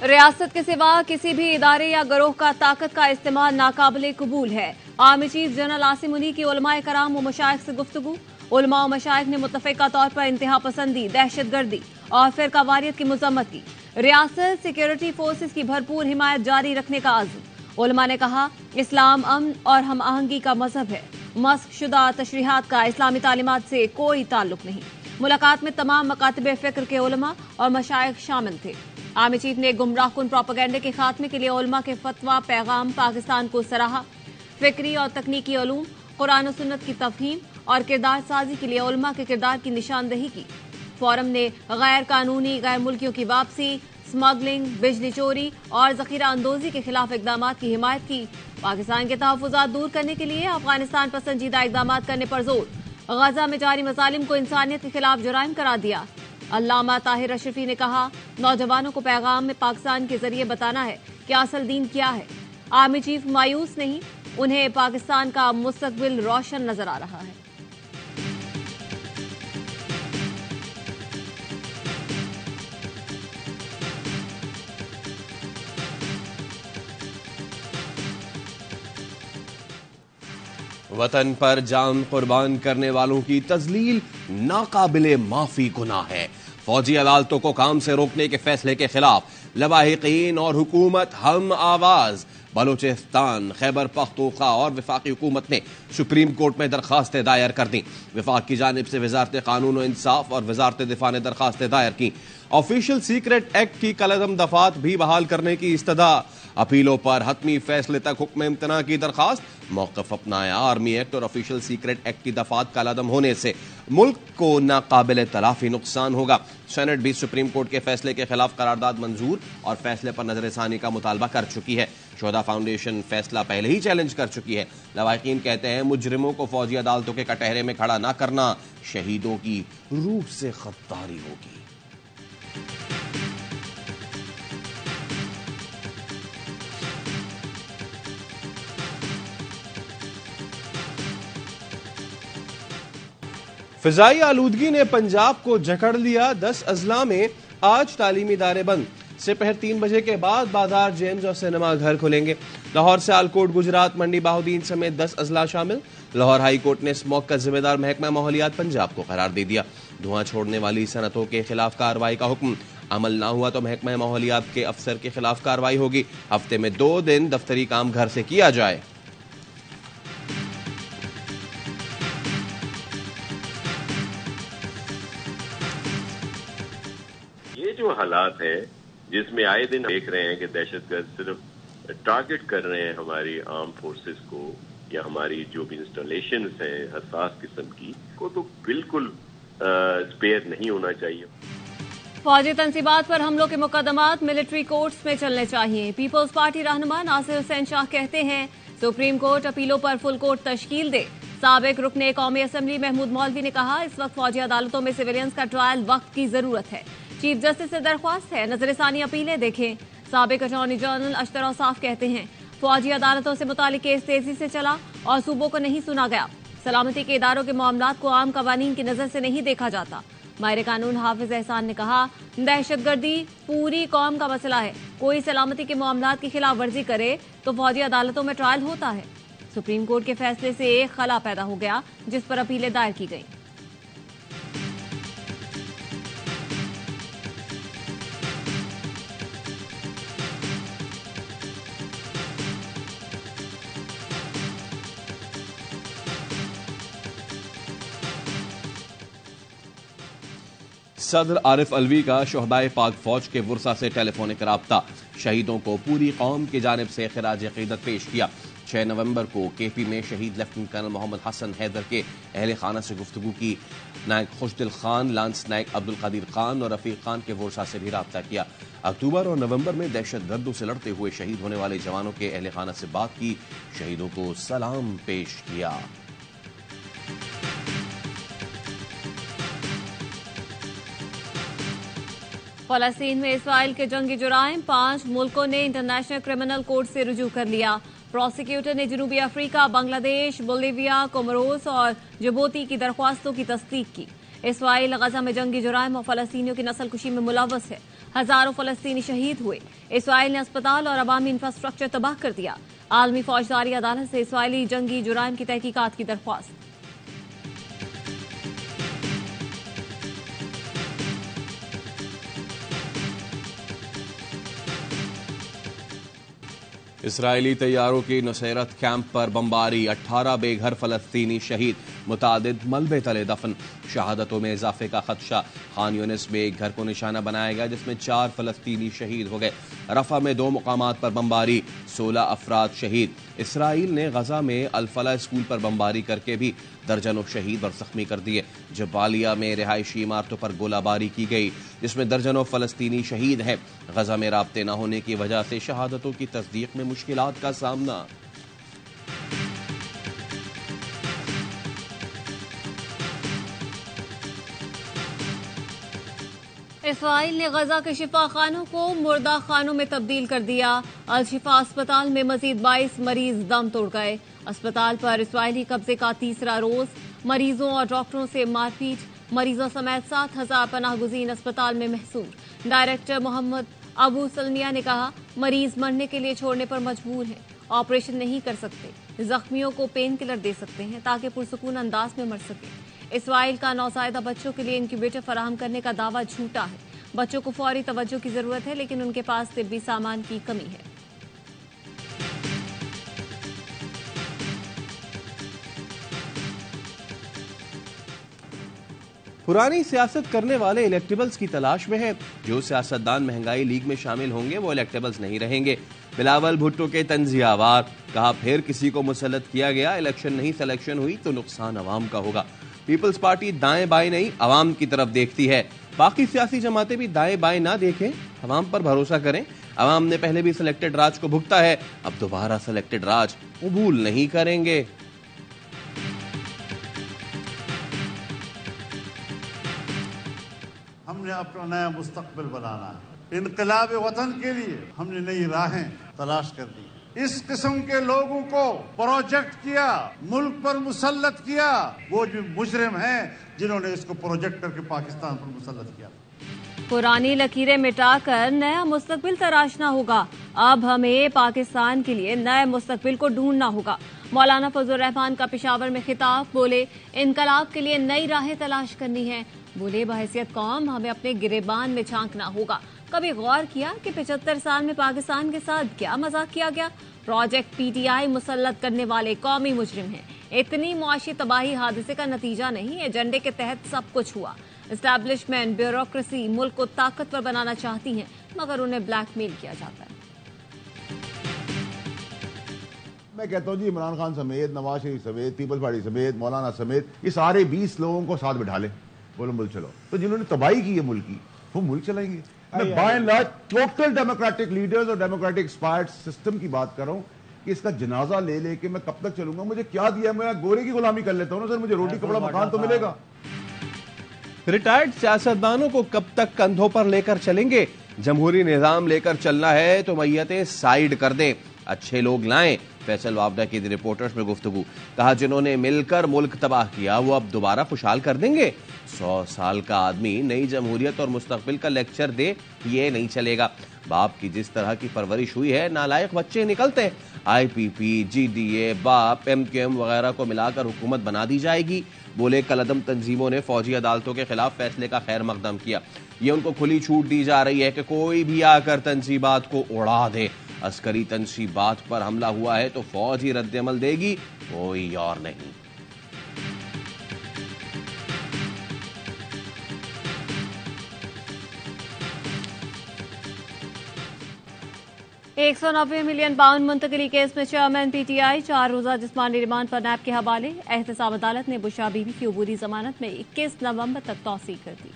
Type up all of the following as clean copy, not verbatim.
रियासत के सिवा किसी भी इदारे या गिरोह का ताकत का इस्तेमाल नाकाबिले कबूल है। आर्मी चीफ जनरल आसिम मुनी की उलमाए कराम व मशाइख से गुफ्तगू। उलमा व मशाइख ने मुत्तफिका तौर पर इंतहा पसंदी, दहशतगर्दी और फिरकावारियत की मजम्मत की। रियासत सिक्योरिटी फोर्सेज की भरपूर हिमायत जारी रखने का आज़म। उलमा ने कहा, इस्लाम अमन और हम आहंगी का मजहब है। मस्क शुदा तशरीहात का इस्लामी तालीमात से कोई ताल्लुक नहीं। मुलाकात में तमाम मकातबे फिक्र के उलमा और मशाइख शामिल थे। आर्मी चीफ ने गुमराहकुन प्रोपेगेंडे के खात्मे के लिए उलमा के फतवा पैगाम पाकिस्तान को सराहा। फिक्री और तकनीकी उलूम, कुरान और सुन्नत की तफहीम और किरदार साजी के लिए उलमा के किरदार की निशानदही की। फोरम ने गैर कानूनी गैर मुल्कियों की वापसी, स्मगलिंग, बिजली चोरी और जखीरा अंदोजी के खिलाफ इकदाम की हिमायत की। पाकिस्तान के तहफुजात दूर करने के लिए अफगानिस्तान पर संजीदा इकदाम करने पर जोर। गजा में जारी मजालिम को इंसानियत के खिलाफ जुराइम करार दिया। अल्लामा ताहिर अशरफी ने कहा, नौजवानों को पैगाम में पाकिस्तान के जरिए बताना है कि असल दीन क्या है। आर्मी चीफ मायूस नहीं, उन्हें पाकिस्तान का मुस्तकबिल रोशन नजर आ रहा है। वतन पर जान कुर्बान करने वालों की तजलील नाकाबिले माफी गुनाह है। फौजी अदालतों को काम से रोकने के फैसले के खिलाफ लवाहिकीन और हुकूमत हम आवाज। बलूचिस्तान, खैबर पख्तूनख्वा और वफाकी हुकूमत ने सुप्रीम कोर्ट में दरखास्तें दायर कर दी। वफाक की जानिब से वजारत कानून और इंसाफ और वजारत दिफा ने दरखास्तें दायर की। ऑफिशियल सीक्रेट एक्ट की कलअदम दफात भी बहाल करने की इस्तदा। अपीलों पर हतमी फैसले तक हुक्म इम्तना की दरखास्त। मौक़िफ़ अपनाया, आर्मी एक्ट और ऑफिशियल सीक्रेट एक्ट की दफात कलअदम होने से मुल्क को नाकाबिले तलाफी नुकसान होगा। सेनेट भी सुप्रीम कोर्ट के फैसले के खिलाफ करारदाद मंजूर और फैसले पर नजरसानी का मुतालबा कर चुकी है। शोहदा फाउंडेशन फैसला पहले ही चैलेंज कर चुकी है। लवाहिकीन कहते हैं, मुजरिमों को फौजी अदालतों के कटहरे में खड़ा न करना शहीदों की रूह से गद्दारी होगी। फिजाई आलूदगी ने पंजाब को जकड़ लिया। 10 अजला में आज तालीमी इदारे बंद। दोपहर 3 बजे के बाद बाजार, जेम्स और सिनेमा घर खुलेंगे। लाहौर से आलकोट, गुजरात, मंडी बाहुदीन समेत 10 अजला शामिल। लाहौर हाई कोर्ट ने स्मोक का जिम्मेदार महकमा माहौलियात पंजाब को करार दे दिया। धुआं छोड़ने वाली सनतों के खिलाफ कार्रवाई का हुक्म। अमल ना हुआ तो महकमा माहौलियात के अफसर के खिलाफ कार्रवाई होगी। हफ्ते में 2 दिन दफ्तरी काम घर से किया जाए। जो हालात है जिसमें आए दिन देख रहे हैं कि दहशतगर्द सिर्फ टारगेट कर रहे हैं हमारी आर्म फोर्सेस को या हमारी जो भी इंस्टॉलेशंस हैं हसास किस्म की को, तो बिल्कुल स्पेयर नहीं होना चाहिए। फौजी तंसीबात पर हमलों के मुकदमात मिलिट्री कोर्ट्स में चलने चाहिए। पीपल्स पार्टी रहनुमा नासिर हुसैन शाह कहते हैं, सुप्रीम कोर्ट अपीलों पर फुल कोर्ट तश्कील दे। साबिक रुकने कौमी असम्बली महमूद मौलवी ने कहा, इस वक्त फौजी अदालतों में सिविलियंस का ट्रायल वक्त की जरूरत है। चीफ जस्टिस से दरख्वास्त है, नजरसानी अपीलें देखें। साबिक अटॉर्नी जनरल अशतर औसाफ कहते हैं, फौजी अदालतों से मुतालिक केस तेजी से चला और सूबों को नहीं सुना गया। सलामती के इदारों के मामलात को आम कवानीन की नजर से नहीं देखा जाता। माहिर कानून हाफिज एहसान ने कहा, दहशतगर्दी पूरी कौम का मसला है। कोई सलामती के मामलात की खिलाफ वर्जी करे तो फौजी अदालतों में ट्रायल होता है। सुप्रीम कोर्ट के फैसले से एक खला पैदा हो गया जिस पर अपीलें दायर की गई। सदर आरिफ अलवी का शोहदाए पाक फौज के वुरसा से टेलीफोनिक राब्ता। शहीदों को पूरी कौम की जानिब से खिराज अकीदत पेश किया। 6 नवंबर को केपी में शहीद लेफ्टिनेंट कर्नल मोहम्मद हसन हैदर के अहले खाना से गुफ्तगू की। नायक खुशदिल खान, लांस नायक अब्दुल कदीर खान और रफीक खान के वुरसा से भी राब्ता किया। अक्टूबर और नवंबर में दहशत गर्दों से लड़ते हुए शहीद होने वाले जवानों के अहले खाना से बात की। शहीदों को सलाम पेश किया। फलस्तीन में इसराइल के जंगी जुराइम, 5 मुल्कों ने इंटरनेशनल क्रिमिनल कोर्ट से रुजू कर लिया। प्रोसिक्यूटर ने जनूबी अफ्रीका, बांग्लादेश, बोलिविया, कोमोरोस और जिबूती की दरख्वास्तों की तस्दीक की। इसराइल गजा में जंगी जुराइम और फलस्तीनियों की नस्लकुशी में मुलव्वस है। हजारों फलस्तीनी शहीद हुए। इसराइल ने अस्पताल और अवामी इंफ्रास्ट्रक्चर तबाह कर दिया। आलमी फौजदारी अदालत से इसराइली जंगी जुराइम की तहकीकात की दरख्वास्त। इसराइली तैयारों की नुसैरत कैंप पर बमबारी, 18 बेघर फलस्तीनी शहीद, मुतादिद मलबे तले दफन। शहादतों में इजाफे का खदशा। खान यूनिस में एक घर को निशाना बनाया गया जिसमें 4 फलस्तीनी शहीद हो गए। रफा में 2 मुकामात पर बमबारी, 16 अफराद शहीद। इसराइल ने गजा में अल-फला स्कूल पर बमबारी करके भी दर्जनों शहीद और जख्मी कर दिए। जबालिया में रिहायशी इमारतों पर गोलाबारी की गई जिसमें दर्जनों फलस्तीनी शहीद हैं। गजा में राब्ते न होने की वजह से शहादतों की तस्दीक में मुश्किलात का सामना। इसराइल ने गजा के शिफा खानों को मुर्दा खानों में तब्दील कर दिया। अल शिफा अस्पताल में मजीद 22 मरीज दम तोड़ गए। अस्पताल पर इसराइली कब्जे का तीसरा रोज। मरीजों और डॉक्टरों से मारपीट। मरीजों समेत 7,000 पनाहगुजीन अस्पताल में महसूर। डायरेक्टर मोहम्मद अबू सलमिया ने कहा, मरीज मरने के लिए छोड़ने पर मजबूर हैं। ऑपरेशन नहीं कर सकते। जख्मियों को पेन किलर दे सकते हैं ताकि पुरसुकून अंदाज में मर सके। इसराइल का नौज़ायदा बच्चों के लिए इनक्यूबेटर फराहम करने का दावा झूठा है। बच्चों को फौरी तवज्जो की जरूरत है लेकिन उनके पास तिब्बी सामान की कमी है। पुरानी सियासत करने वाले इलेक्टेबल्स की तलाश में है। जो सियासतदान महंगाई लीग में शामिल होंगे वो इलेक्टेबल्स नहीं रहेंगे। बिलावल भुट्टो के तंजियावार, कहा फिर किसी को मुसल्लत किया गया, इलेक्शन नहीं सिलेक्शन हुई तो नुकसान अवाम का होगा। पीपल्स पार्टी दाएं बाएं नहीं अवाम की तरफ देखती है। बाकी सियासी जमातें भी दाएं बाएं ना देखें, अवाम पर भरोसा करें। अवाम ने पहले भी सिलेक्टेड राज को भुगता है, अब दोबारा सिलेक्टेड राज कबूल नहीं करेंगे। हमने अपना नया मुस्तकबिल बनाना है। इनकलाब वतन के लिए हमने नई राहें तलाश कर दी। इस किस्म के लोगों को प्रोजेक्ट किया, मुल्क पर मुसल्लत किया, वो जो मुजरिम हैं जिन्होंने इसको प्रोजेक्ट करके पाकिस्तान पर मुसल्लत किया। पुरानी लकीरें मिटाकर नया मुस्तकबिल तराशना होगा। अब हमें पाकिस्तान के लिए नए मुस्तकबिल को ढूंढना होगा। मौलाना फजल रहमान का पेशावर में खिताब। बोले, इनकलाब के लिए नई राहें तलाश करनी है। बोले, बहैसियत कौम हमें अपने गिरेबान में झांकना होगा। कभी गौर किया कि 75 साल में पाकिस्तान के साथ क्या मजाक किया गया? प्रोजेक्ट पीटीआई मुसल्लत करने वाले कौमी मुजरिम हैं। इतनी मुआशी तबाही हादसे का नतीजा नहीं, एजेंडे के तहत सब कुछ हुआ। एस्टैब्लिशमेंट, ब्यूरोक्रेसी मुल्क को ताकतवर बनाना चाहती है मगर उन्हें ब्लैकमेल किया जाता है। मैं कहता हूँ जी, इमरान खान समेत, नवाज शरीफ समेत, पीपल्स पार्टी समेत, मौलाना समेत, ये सारे 20 लोगों को साथ बिठा लें, बोलो मुल्क चलो। तो जिन्होंने तबाही की है मुल्क की, वो मुल्क चलाएंगे। मैं by and large total democratic leaders और डेमोक्रेटिक एक्सपायर्ड सिस्टम की बात कर रहा हूँ कि इसका जनाजा ले लेके मैं कब तक चलूंगा? मुझे क्या दिया? मैं गोरे की गुलामी कर लेता हूँ ना सर, मुझे रोटी कपड़ा मकान तो मिलेगा। रिटायर्ड सियासतदानों को कब तक कंधों पर लेकर चलेंगे? जमहूरी निजाम लेकर चलना है तो मैयतें साइड कर दें, अच्छे लोग लाएं। फैसल वावडा की रिपोर्टर्स में गुफ्तगू। कहा, जिन्होंने मिलकर मुल्क तबाह किया वो अब दोबारा खुशहाल कर देंगे। 100 साल का आदमी नई जमहूरियत और मुस्तकबिल का लेक्चर दे, ये नहीं चलेगा। बाप की जिस तरह की परवरिश हुई है, नालायक बच्चे निकलते हैं। IPP, GDA, बाप, MQM वगैरह को मिलाकर हुकूमत बना दी जाएगी। बोले, कलअदम तंजीमों ने फौजी अदालतों के खिलाफ फैसले का खैर मकदम किया। ये उनको खुली छूट दी जा रही है कि कोई भी आकर तंजीबात को उड़ा दे। अस्करी तंजीबात पर हमला हुआ है तो फौज ही रद्द-ए-अमल देगी, कोई और नहीं। £190 मिलियन मुंतकली केस में चेयरमैन PTI 4 रोजा जिस्मानी रिमांड पर नैब के हवाले। एहतसाब अदालत ने बुशरा बीबी की अबूरी जमानत में 21 नवंबर तक तौसीक कर दी।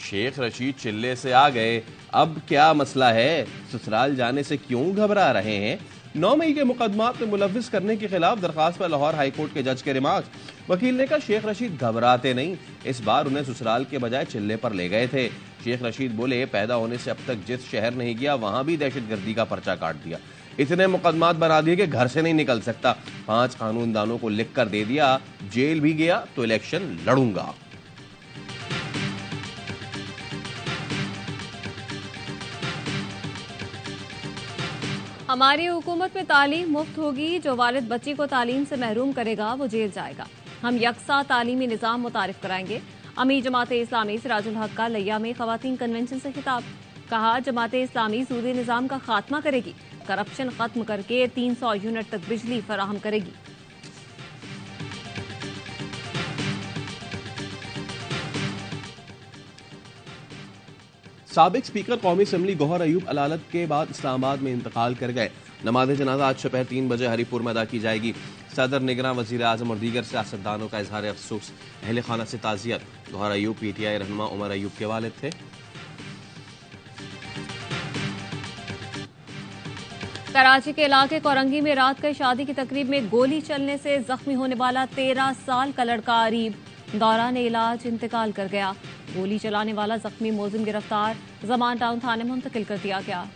शेख रशीद चिल्ले से आ गए, अब क्या मसला है? ससुराल जाने से क्यों घबरा रहे हैं? 9 मई के मुकदमात में मुलव्विस करने के खिलाफ दरखास्त पर लाहौर हाईकोर्ट के जज के रिमार्क्स। वकील ने कहा, शेख रशीद घबराते नहीं, इस बार उन्हें ससुराल के बजाय चिल्ले पर ले गए थे। शेख रशीद बोले, पैदा होने से अब तक जिस शहर नहीं गया वहां भी दहशतगर्दी का पर्चा काट दिया। इतने मुकदमात बना दिए कि घर से नहीं निकल सकता। 5 कानूनदानों को लिख कर दे दिया, जेल भी गया तो इलेक्शन लड़ूंगा। हमारी हुकूमत में तालीम मुफ्त होगी, जो वालिद बच्ची को तालीम से महरूम करेगा वो जेल जाएगा। हम यकसा तालीमी निज़ाम मुतारिफ कराएंगे। अमीर जमाते इस्लामी सिराजुल हक का लिया में खवातीन कन्वेंशन से खिताब। कहा, जमाते इस्लामी सूदी निज़ाम का खात्मा करेगी, करप्शन खत्म करके 300 यूनिट तक बिजली फराहम करेगी। साबिक स्पीकर कौमी असम्बली गौहर अयूब अदालत के बाद इस्लामाबाद में इंतकाल कर गए। नमाज जनाजा आज दोपहर 3 बजे हरीपुर में अदा की जाएगी। सदर, निगरान वजीर आजम और दीगर सियासतदानों का इजहार अफसोस। अहले खाना से ताज़ियत। गौहर अयूब PTI रहनुमा उमर अयूब के वालिद थे। कराची के इलाके कोरंगी में रात गई शादी की तकरीब में गोली चलने से जख्मी होने वाला 13 साल का लड़का अरीब दौरान इलाज इंतकाल कर गया। गोली चलाने वाला जख्मी मोजिम गिरफ्तार, जमान टाउन थाने में मुंतकिल कर दिया गया।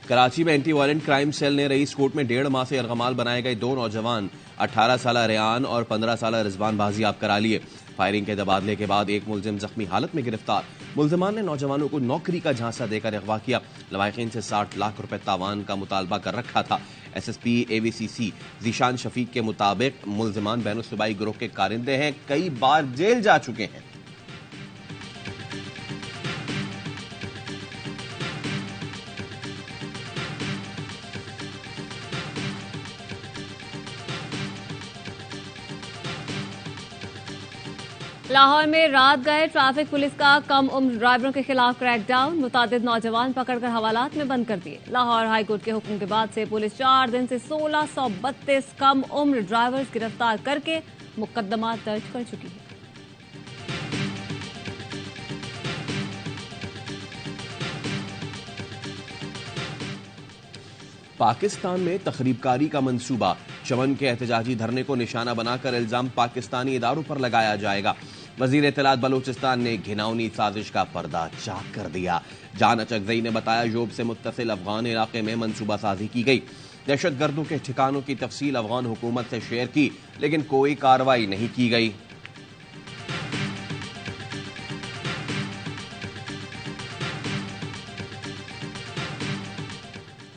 कराची में एंटी वायलेंट क्राइम सेल ने रईस कोर्ट में 1.5 माह से अर्गमाल बनाए गए 2 नौजवान 18 साल रेयान और 15 साल रिजवान बाजियाब करा लिए। फायरिंग के तबादले के बाद एक मुलजिम जख्मी हालत में गिरफ्तार। मुलजमान ने नौजवानों को नौकरी का झांसा देकर अगवा किया। लवाहिकीन से 60 लाख रुपए तावान का मुतालबा कर रखा था। SSP AVCC जीशान शफीक के मुताबिक मुलजमान बैनुल-सूबाई गिरोह के कारिंदे हैं, कई बार जेल जा चुके हैं। लाहौर में रात गए ट्रैफिक पुलिस का कम उम्र ड्राइवरों के खिलाफ क्रैकडाउन। मुतादिद नौजवान पकड़कर हवालात में बंद कर दिए। लाहौर हाईकोर्ट के हुक्म के बाद से पुलिस 4 दिन से 1632 कम उम्र ड्राइवर्स गिरफ्तार करके मुकदमा दर्ज कर चुकी है। पाकिस्तान में तखरीबकारी का मंसूबा। चमन के एहतजाजी धरने को निशाना बनाकर इल्जाम पाकिस्तानी इदारों पर लगाया जाएगा। वजीर इत्तलात बलोचिस्तान ने घिनौनी साजिश का पर्दा चाक कर दिया। जान अचकजई ने बताया, योब से मुत्तसिल अफगान इलाके में मंसूबा साजी की गई। दहशतगर्दों के ठिकानों की तफसील अफगान हुकूमत से शेयर की, लेकिन कोई कार्रवाई नहीं की गई।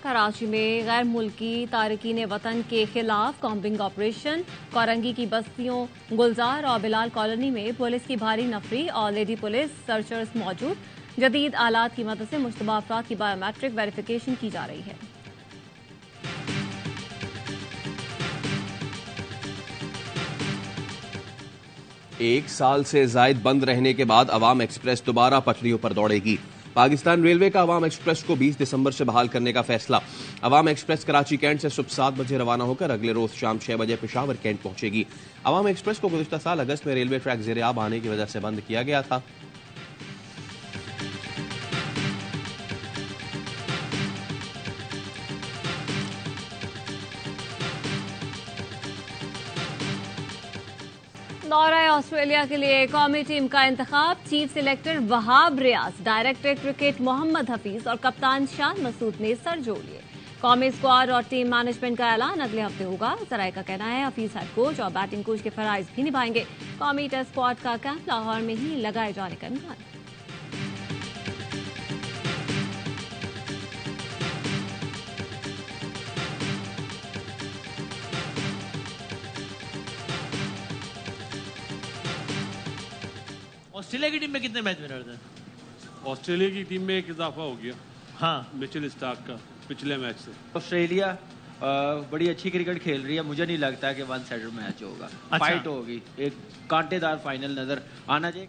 कराची में गैर मुल्की तारकीन वतन के खिलाफ कॉम्बिंग ऑपरेशन। कोरंगी की बस्तियों गुलजार और बिलाल कॉलोनी में पुलिस की भारी नफरी और लेडी पुलिस सर्चर्स मौजूद। जदीद आलात की मदद से मुश्तबा अफराद की बायोमेट्रिक वेरिफिकेशन की जा रही है। एक साल से जायद बंद रहने के बाद अवाम एक्सप्रेस दोबारा पटरियों पर दौड़ेगी। पाकिस्तान रेलवे का अवाम एक्सप्रेस को 20 दिसंबर से बहाल करने का फैसला। अवाम एक्सप्रेस कराची कैंट से सुबह 7 बजे रवाना होकर अगले रोज शाम 6 बजे पेशावर कैंट पहुंचेगी। अवाम एक्सप्रेस को गुज़िश्ता साल अगस्त में रेलवे ट्रैक ज़ेर-ए-आब आने की वजह से बंद किया गया था। दौरा ऑस्ट्रेलिया के लिए कौमी टीम का इंतखाब। Chief selector Wahab Riaz, director cricket Mohammad Hafeez और कप्तान शान मसूद ने सर जोड़ लिए। कौमी स्क्वाड और टीम मैनेजमेंट का ऐलान अगले हफ्ते होगा। जराए का कहना है हफीज हेड कोच और बैटिंग कोच के फराइज भी निभाएंगे। कौमी टेस्ट स्क्वाड का कैंप लाहौर में ही लगाए जाने का इम्कान। ऑस्ट्रेलिया की टीम में कितने मैच विनर थे? ऑस्ट्रेलिया की टीम में एक इजाफा हो गया, हाँ, मिचेल स्टार्क का पिछले मैच से। ऑस्ट्रेलिया बड़ी अच्छी क्रिकेट खेल रही है। मुझे नहीं लगता कि 1 साइडेड मैच होगा। फाइट होगी, एक कांटेदार फाइनल नजर आना चाहिए।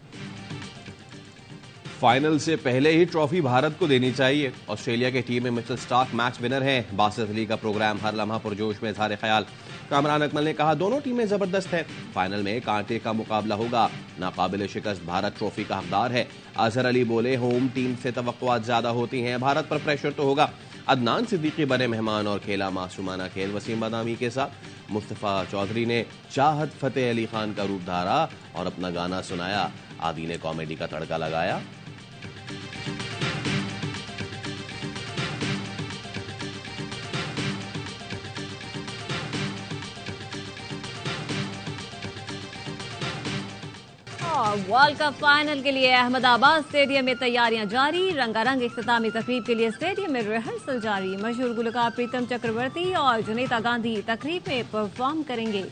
फाइनल से पहले ही ट्रॉफी भारत को देनी चाहिए। ऑस्ट्रेलिया की टीम में मिचेल स्टार्क मैच विनर हैं। बासित अली का प्रोग्राम हर लम्हा पुरजोश में इजहार ख्याल। कामरान अकमल ने कहा दोनों टीमें जबरदस्त है, फाइनल में कांटे का मुकाबला होगा, नाकाबिले शिकस्त भारत ट्रॉफी का हकदार है। अजहर अली बोले होम टीम से तवक्कुआत ज्यादा होती हैं, भारत पर प्रेशर तो होगा। अदनान सिद्दीकी बने मेहमान और खेला मासूमाना खेल वसीम बादामी के साथ। मुस्तफा चौधरी ने चाहत फतेह अली खान का रूप धारा और अपना गाना सुनाया। आदि ने कॉमेडी का तड़का लगाया। वर्ल्ड कप फाइनल के लिए अहमदाबाद स्टेडियम में तैयारियां जारी। रंगारंग इख्तितामी तकरीब के लिए स्टेडियम में रिहर्सल जारी। मशहूर गुलकार प्रीतम चक्रवर्ती और जुनेदा गांधी तकरीब में परफॉर्म करेंगे।